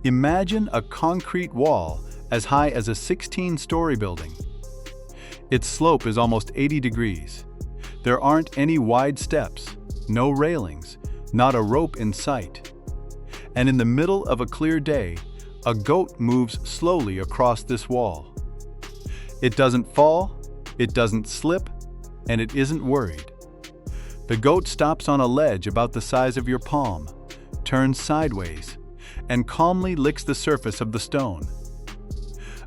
Imagine a concrete wall as high as a 16-story building. Its slope is almost 80 degrees. There aren't any wide steps, no railings, not a rope in sight. And in the middle of a clear day, a goat moves slowly across this wall. It doesn't fall, it doesn't slip, and it isn't worried. The goat stops on a ledge about the size of your palm, turns sideways, and calmly licks the surface of the stone.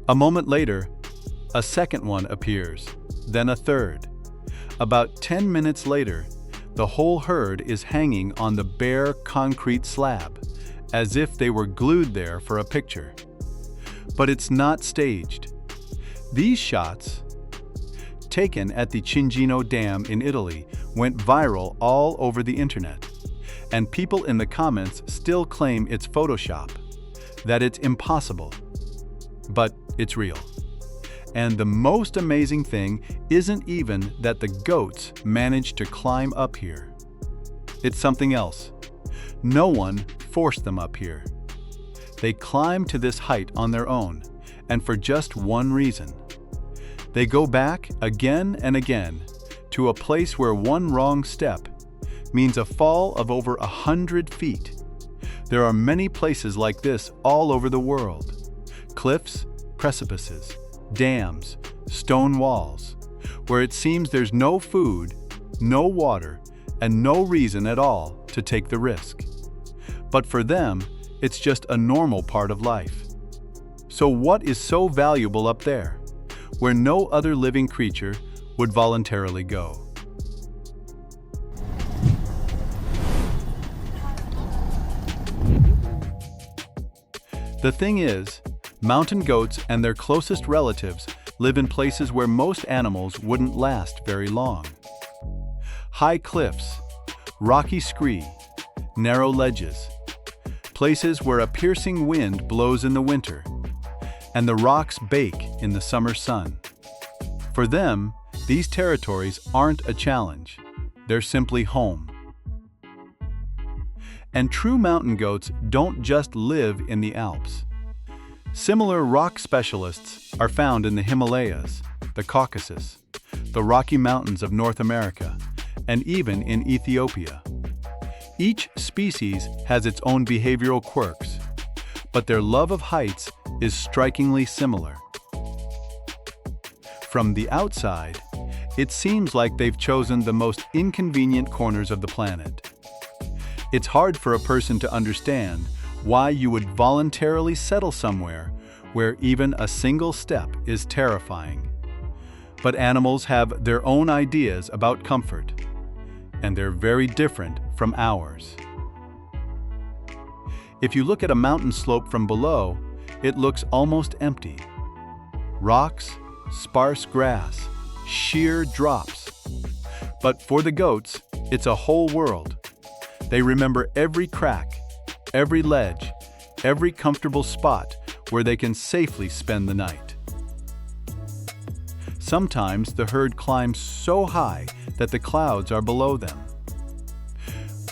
A moment later, a second one appears, then a third. About 10 minutes later, the whole herd is hanging on the bare concrete slab, as if they were glued there for a picture. But it's not staged. These shots, taken at the Cingino Dam in Italy, went viral all over the internet. And people in the comments still claim it's Photoshop, that it's impossible. But it's real. And the most amazing thing isn't even that the goats managed to climb up here. It's something else. No one forced them up here. They climbed to this height on their own, and for just one reason. They go back again and again to a place where one wrong step means a fall of over 100 feet. There are many places like this all over the world. Cliffs, precipices, dams, stone walls, where it seems there's no food, no water, and no reason at all to take the risk. But for them, it's just a normal part of life. So what is so valuable up there, where no other living creature would voluntarily go? The thing is, mountain goats and their closest relatives live in places where most animals wouldn't last very long. High cliffs, rocky scree, narrow ledges, places where a piercing wind blows in the winter, and the rocks bake in the summer sun. For them, these territories aren't a challenge, they're simply home. And true mountain goats don't just live in the Alps. Similar rock specialists are found in the Himalayas, the Caucasus, the Rocky Mountains of North America, and even in Ethiopia. Each species has its own behavioral quirks, but their love of heights is strikingly similar. From the outside, it seems like they've chosen the most inconvenient corners of the planet. It's hard for a person to understand why you would voluntarily settle somewhere where even a single step is terrifying. But animals have their own ideas about comfort, and they're very different from ours. If you look at a mountain slope from below, it looks almost empty. Rocks, sparse grass, sheer drops. But for the goats, it's a whole world. They remember every crack, every ledge, every comfortable spot where they can safely spend the night. Sometimes the herd climbs so high that the clouds are below them.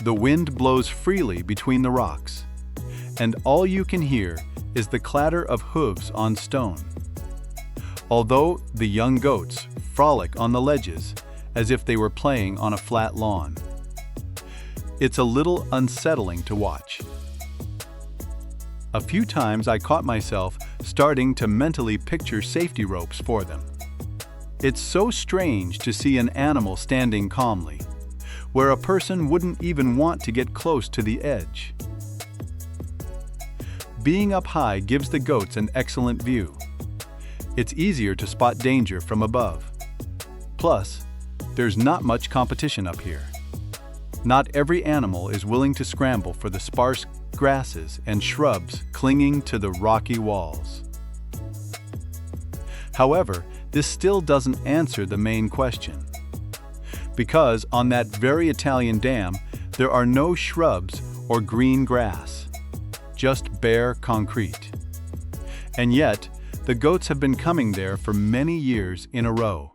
The wind blows freely between the rocks, and all you can hear is the clatter of hooves on stone. Although the young goats frolic on the ledges as if they were playing on a flat lawn. It's a little unsettling to watch. A few times I caught myself starting to mentally picture safety ropes for them. It's so strange to see an animal standing calmly, where a person wouldn't even want to get close to the edge. Being up high gives the goats an excellent view. It's easier to spot danger from above. Plus, there's not much competition up here. Not every animal is willing to scramble for the sparse grasses and shrubs clinging to the rocky walls. However, this still doesn't answer the main question. Because on that very Italian dam, there are no shrubs or green grass, just bare concrete. And yet, the goats have been coming there for many years in a row.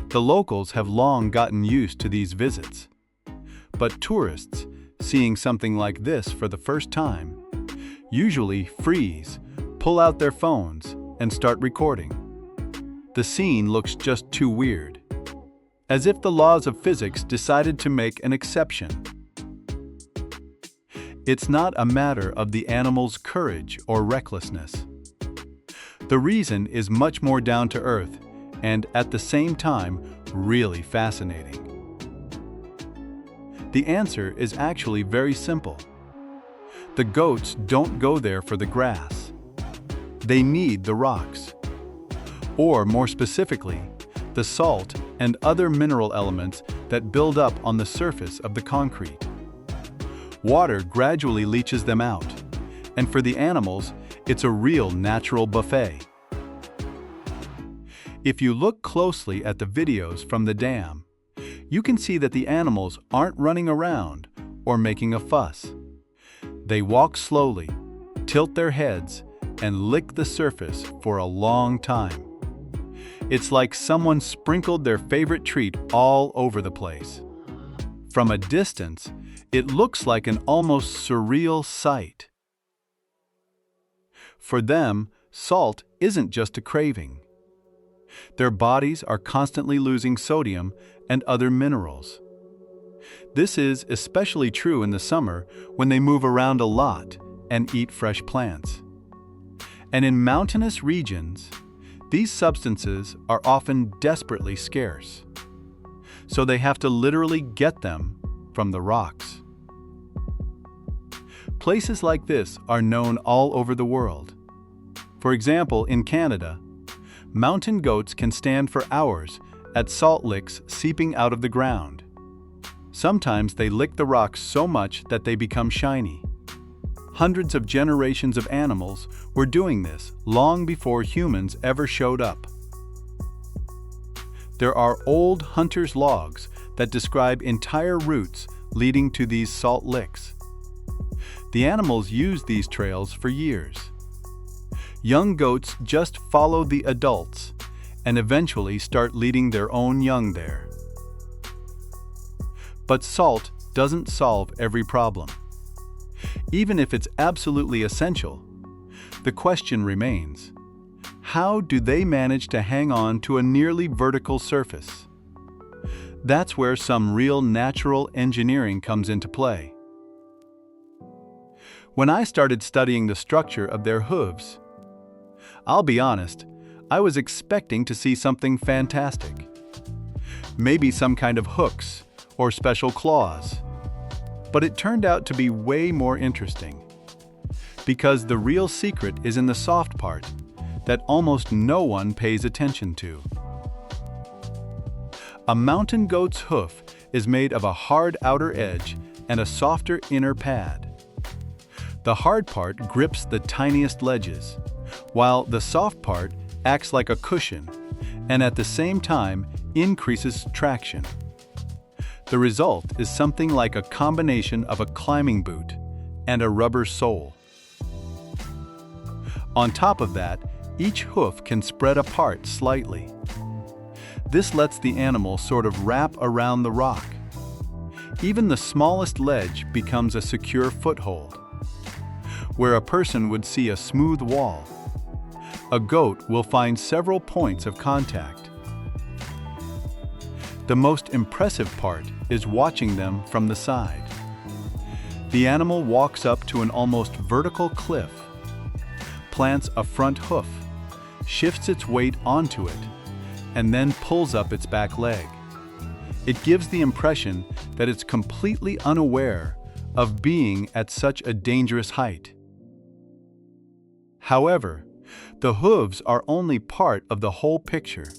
The locals have long gotten used to these visits. But tourists, seeing something like this for the first time, usually freeze, pull out their phones, and start recording. The scene looks just too weird, as if the laws of physics decided to make an exception. It's not a matter of the animal's courage or recklessness. The reason is much more down to earth and, at the same time, really fascinating. The answer is actually very simple. The goats don't go there for the grass. They need the rocks. Or, more specifically, the salt and other mineral elements that build up on the surface of the concrete. Water gradually leaches them out, and for the animals, it's a real natural buffet. If you look closely at the videos from the dam, you can see that the animals aren't running around or making a fuss. They walk slowly, tilt their heads, and lick the surface for a long time. It's like someone sprinkled their favorite treat all over the place. From a distance, it looks like an almost surreal sight. For them, salt isn't just a craving. Their bodies are constantly losing sodium and other minerals. This is especially true in the summer when they move around a lot and eat fresh plants. And in mountainous regions, these substances are often desperately scarce. So they have to literally get them from the rocks. Places like this are known all over the world. For example, in Canada, mountain goats can stand for hours at salt licks seeping out of the ground. Sometimes they lick the rocks so much that they become shiny. Hundreds of generations of animals were doing this long before humans ever showed up. There are old hunters' logs that describe entire routes leading to these salt licks. The animals use these trails for years. Young goats just follow the adults and eventually start leading their own young there. But salt doesn't solve every problem. Even if it's absolutely essential, the question remains: how do they manage to hang on to a nearly vertical surface? That's where some real natural engineering comes into play. When I started studying the structure of their hooves, I'll be honest, I was expecting to see something fantastic. Maybe some kind of hooks or special claws. But it turned out to be way more interesting. Because the real secret is in the soft part that almost no one pays attention to. A mountain goat's hoof is made of a hard outer edge and a softer inner pad. The hard part grips the tiniest ledges, while the soft part acts like a cushion and at the same time increases traction. The result is something like a combination of a climbing boot and a rubber sole. On top of that, each hoof can spread apart slightly. This lets the animal sort of wrap around the rock. Even the smallest ledge becomes a secure foothold. Where a person would see a smooth wall, a goat will find several points of contact. The most impressive part is watching them from the side. The animal walks up to an almost vertical cliff, plants a front hoof, shifts its weight onto it, and then pulls up its back leg. It gives the impression that it's completely unaware of being at such a dangerous height. However, the hooves are only part of the whole picture.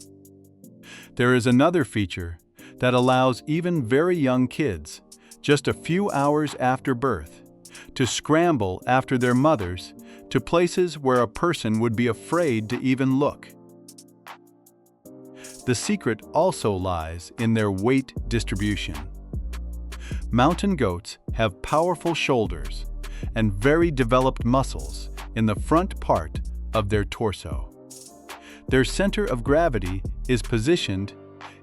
There is another feature that allows even very young kids, just a few hours after birth, to scramble after their mothers to places where a person would be afraid to even look. The secret also lies in their weight distribution. Mountain goats have powerful shoulders and very developed muscles in the front part of their torso. Their center of gravity is positioned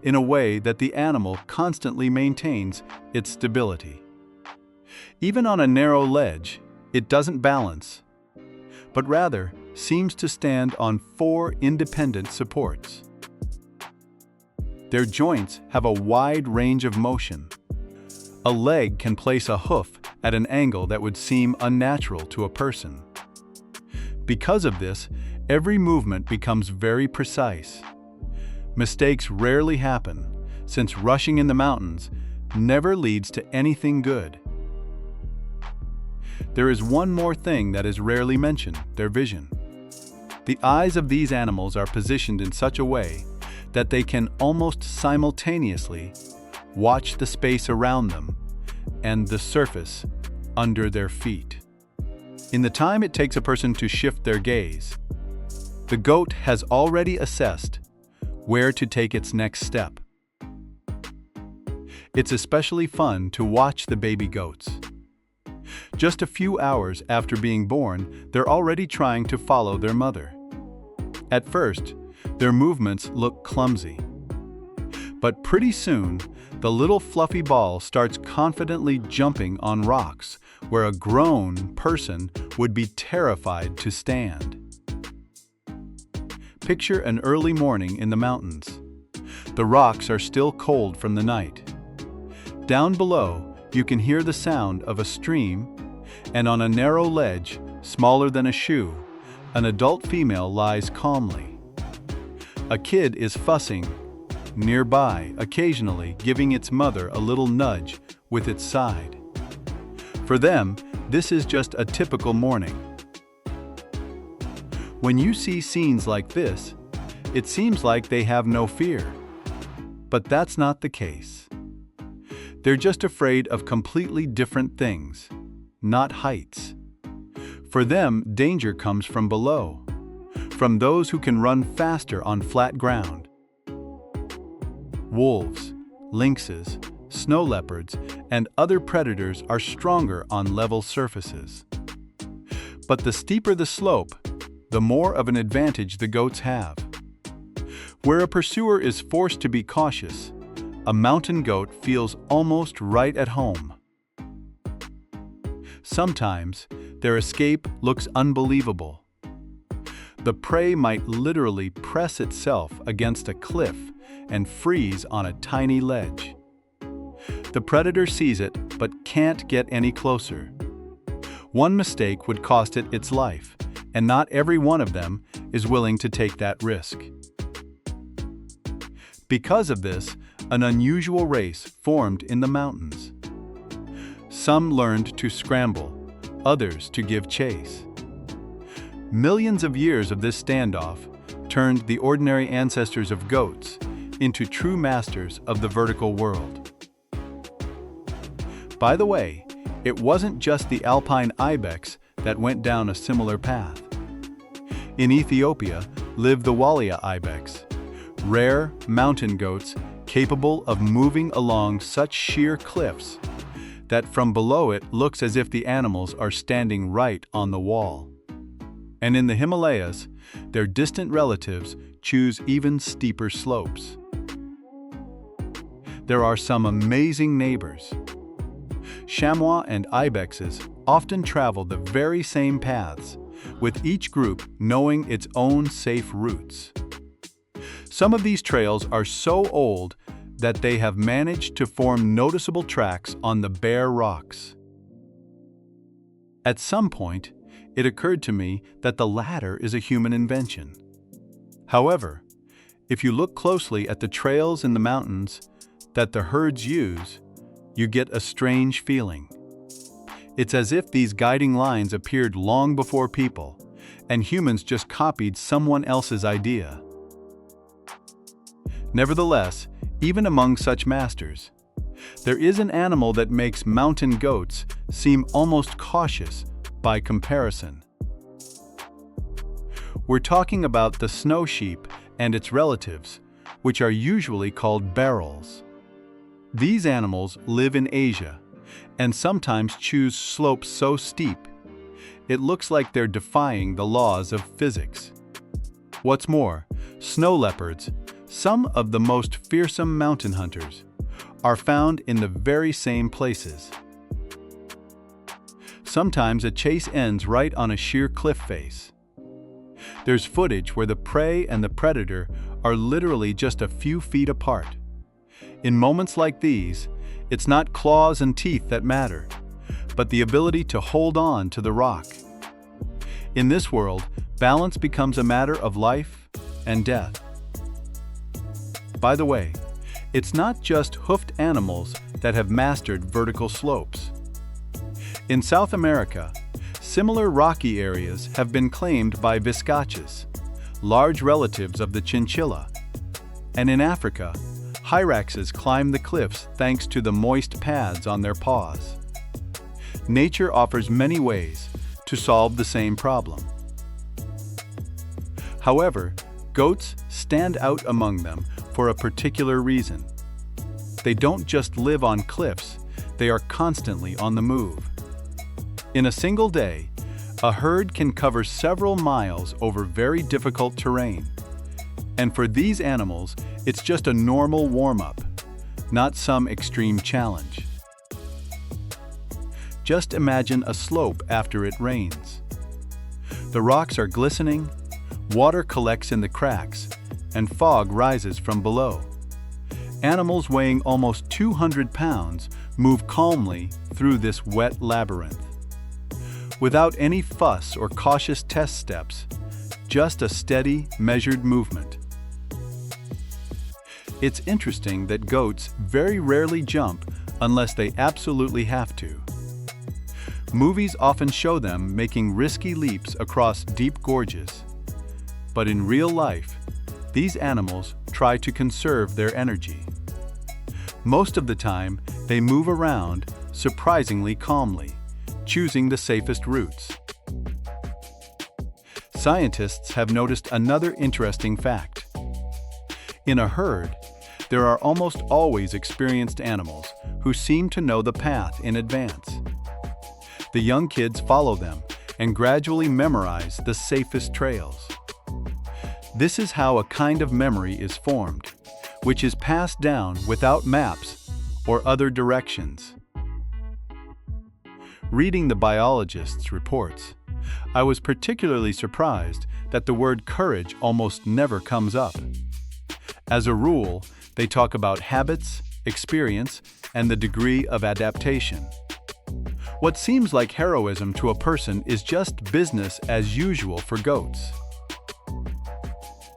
in a way that the animal constantly maintains its stability. Even on a narrow ledge, it doesn't balance, but rather seems to stand on 4 independent supports. Their joints have a wide range of motion. A leg can place a hoof at an angle that would seem unnatural to a person. Because of this, every movement becomes very precise. Mistakes rarely happen, since rushing in the mountains never leads to anything good. There is one more thing that is rarely mentioned: their vision. The eyes of these animals are positioned in such a way that they can almost simultaneously watch the space around them and the surface under their feet. In the time it takes a person to shift their gaze, the goat has already assessed where to take its next step. It's especially fun to watch the baby goats. Just a few hours after being born, they're already trying to follow their mother. At first, their movements look clumsy. But pretty soon, the little fluffy ball starts confidently jumping on rocks where a grown person would be terrified to stand. Picture an early morning in the mountains. The rocks are still cold from the night. Down below, you can hear the sound of a stream, and on a narrow ledge, smaller than a shoe, an adult female lies calmly. A kid is fussing nearby, occasionally giving its mother a little nudge with its side. For them, this is just a typical morning. When you see scenes like this, it seems like they have no fear. But that's not the case. They're just afraid of completely different things, not heights. For them, danger comes from below, from those who can run faster on flat ground. Wolves, lynxes, snow leopards, and other predators are stronger on level surfaces. But the steeper the slope, the more of an advantage the goats have. Where a pursuer is forced to be cautious, a mountain goat feels almost right at home. Sometimes, their escape looks unbelievable. The prey might literally press itself against a cliff and freeze on a tiny ledge. The predator sees it but can't get any closer. One mistake would cost it its life, and not every one of them is willing to take that risk. Because of this, an unusual race formed in the mountains. Some learned to scramble, others to give chase. Millions of years of this standoff turned the ordinary ancestors of goats into true masters of the vertical world. By the way, it wasn't just the alpine ibex that went down a similar path. In Ethiopia live the walia ibex, rare mountain goats capable of moving along such sheer cliffs that from below it looks as if the animals are standing right on the wall. And in the Himalayas, their distant relatives choose even steeper slopes. There are some amazing neighbors. Chamois and ibexes often travel the very same paths, with each group knowing its own safe routes. Some of these trails are so old that they have managed to form noticeable tracks on the bare rocks. At some point, it occurred to me that the latter is a human invention. However, if you look closely at the trails in the mountains that the herds use, you get a strange feeling. It's as if these guiding lines appeared long before people, and humans just copied someone else's idea. Nevertheless, even among such masters, there is an animal that makes mountain goats seem almost cautious by comparison. We're talking about the snow sheep and its relatives, which are usually called barrels. These animals live in Asia and sometimes choose slopes so steep, it looks like they're defying the laws of physics. What's more, snow leopards, some of the most fearsome mountain hunters, are found in the very same places. Sometimes a chase ends right on a sheer cliff face. There's footage where the prey and the predator are literally just a few feet apart. In moments like these, it's not claws and teeth that matter, but the ability to hold on to the rock. In this world, balance becomes a matter of life and death. By the way, it's not just hoofed animals that have mastered vertical slopes. In South America, similar rocky areas have been claimed by viscaches, large relatives of the chinchilla. And in Africa, hyraxes climb the cliffs thanks to the moist pads on their paws. Nature offers many ways to solve the same problem. However, goats stand out among them for a particular reason. They don't just live on cliffs, they are constantly on the move. In a single day, a herd can cover several miles over very difficult terrain. And for these animals, it's just a normal warm-up, not some extreme challenge. Just imagine a slope after it rains. The rocks are glistening, water collects in the cracks, and fog rises from below. Animals weighing almost 200 pounds move calmly through this wet labyrinth. Without any fuss or cautious test steps, just a steady, measured movement. It's interesting that goats very rarely jump unless they absolutely have to. Movies often show them making risky leaps across deep gorges. But in real life, these animals try to conserve their energy. Most of the time, they move around surprisingly calmly, choosing the safest routes. Scientists have noticed another interesting fact. In a herd, there are almost always experienced animals who seem to know the path in advance. The young kids follow them and gradually memorize the safest trails. This is how a kind of memory is formed, which is passed down without maps or other directions. Reading the biologist's reports, I was particularly surprised that the word courage almost never comes up. As a rule, they talk about habits, experience, and the degree of adaptation. What seems like heroism to a person is just business as usual for goats.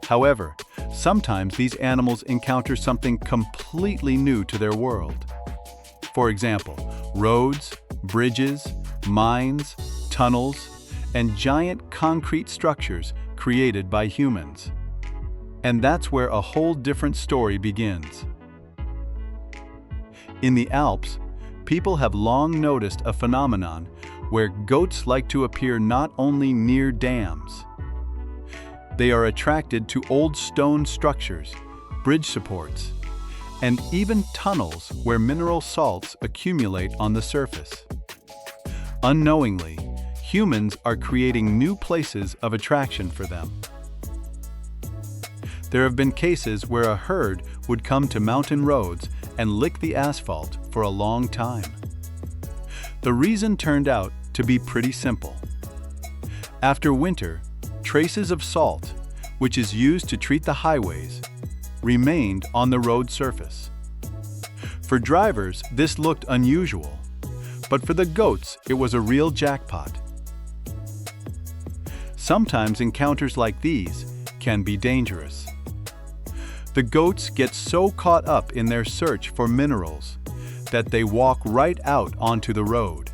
However, sometimes these animals encounter something completely new to their world. For example, roads, bridges, mines, tunnels, and giant concrete structures created by humans. And that's where a whole different story begins. In the Alps, people have long noticed a phenomenon where goats like to appear not only near dams. They are attracted to old stone structures, bridge supports, and even tunnels where mineral salts accumulate on the surface. Unknowingly, humans are creating new places of attraction for them. There have been cases where a herd would come to mountain roads and lick the asphalt for a long time. The reason turned out to be pretty simple. After winter, traces of salt, which is used to treat the highways, remained on the road surface. For drivers, this looked unusual, but for the goats, it was a real jackpot. Sometimes encounters like these can be dangerous. The goats get so caught up in their search for minerals that they walk right out onto the road.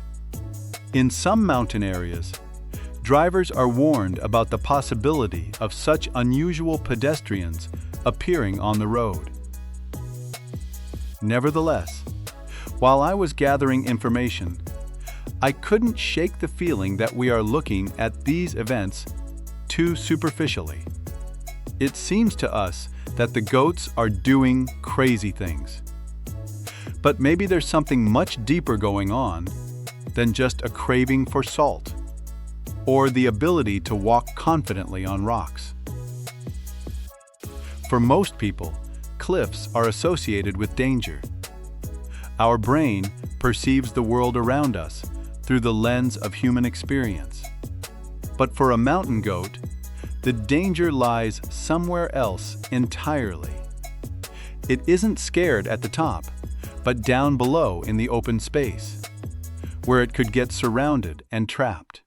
In some mountain areas, drivers are warned about the possibility of such unusual pedestrians appearing on the road. Nevertheless, while I was gathering information, I couldn't shake the feeling that we are looking at these events too superficially. It seems to us that the goats are doing crazy things. But maybe there's something much deeper going on than just a craving for salt, or the ability to walk confidently on rocks. For most people, cliffs are associated with danger. Our brain perceives the world around us through the lens of human experience. But for a mountain goat, the danger lies somewhere else entirely. It isn't scared at the top, but down below in the open space, where it could get surrounded and trapped.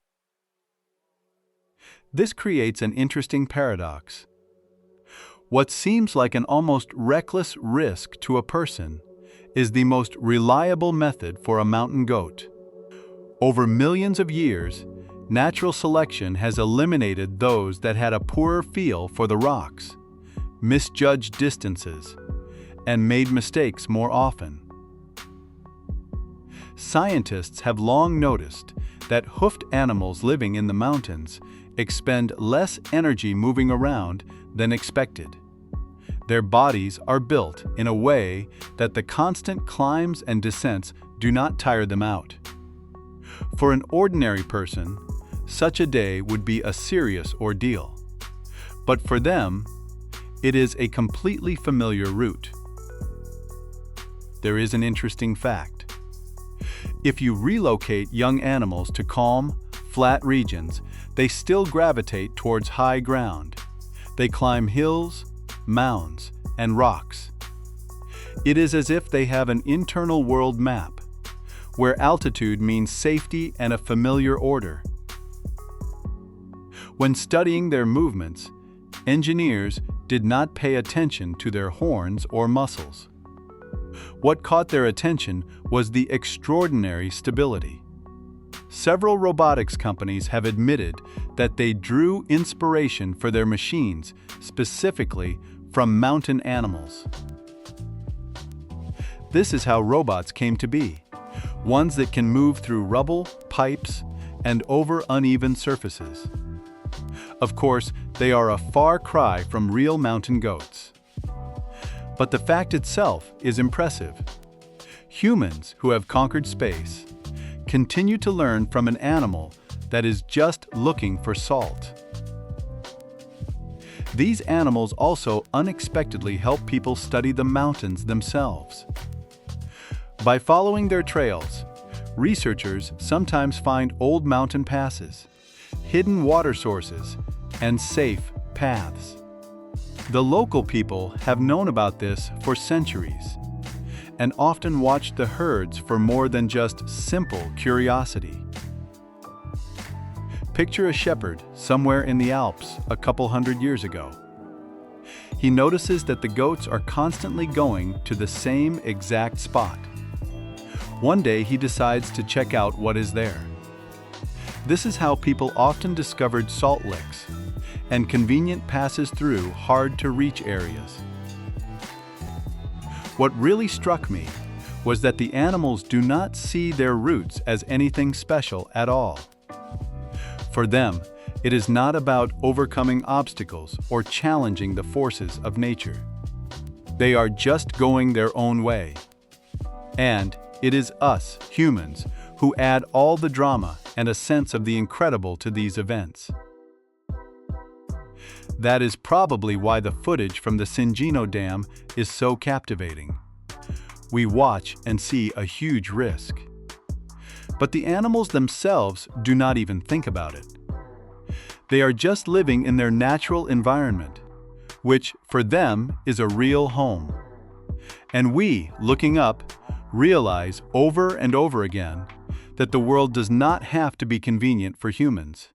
This creates an interesting paradox. What seems like an almost reckless risk to a person is the most reliable method for a mountain goat. Over millions of years, natural selection has eliminated those that had a poorer feel for the rocks, misjudged distances, and made mistakes more often. Scientists have long noticed that hoofed animals living in the mountains expend less energy moving around than expected. Their bodies are built in a way that the constant climbs and descents do not tire them out. For an ordinary person, such a day would be a serious ordeal. But for them, it is a completely familiar route. There is an interesting fact. If you relocate young animals to calm, flat regions, they still gravitate towards high ground. They climb hills, mounds, and rocks. It is as if they have an internal world map, where altitude means safety and a familiar order. When studying their movements, engineers did not pay attention to their horns or muscles. What caught their attention was the extraordinary stability. Several robotics companies have admitted that they drew inspiration for their machines specifically from mountain animals. This is how robots came to be, ones that can move through rubble, pipes, and over uneven surfaces. Of course, they are a far cry from real mountain goats. But the fact itself is impressive. Humans who have conquered space continue to learn from an animal that is just looking for salt. These animals also unexpectedly help people study the mountains themselves. By following their trails, researchers sometimes find old mountain passes, hidden water sources, and safe paths. The local people have known about this for centuries and often watched the herds for more than just simple curiosity. Picture a shepherd somewhere in the Alps a couple hundred years ago. He notices that the goats are constantly going to the same exact spot. One day he decides to check out what is there. This is how people often discovered salt licks and convenient passes through hard-to-reach areas. What really struck me was that the animals do not see their routes as anything special at all. For them, it is not about overcoming obstacles or challenging the forces of nature. They are just going their own way. And it is us, humans, who add all the drama and a sense of the incredible to these events. That is probably why the footage from the Singino Dam is so captivating. We watch and see a huge risk. But the animals themselves do not even think about it. They are just living in their natural environment, which for them is a real home. And we, looking up, realize over and over again that the world does not have to be convenient for humans.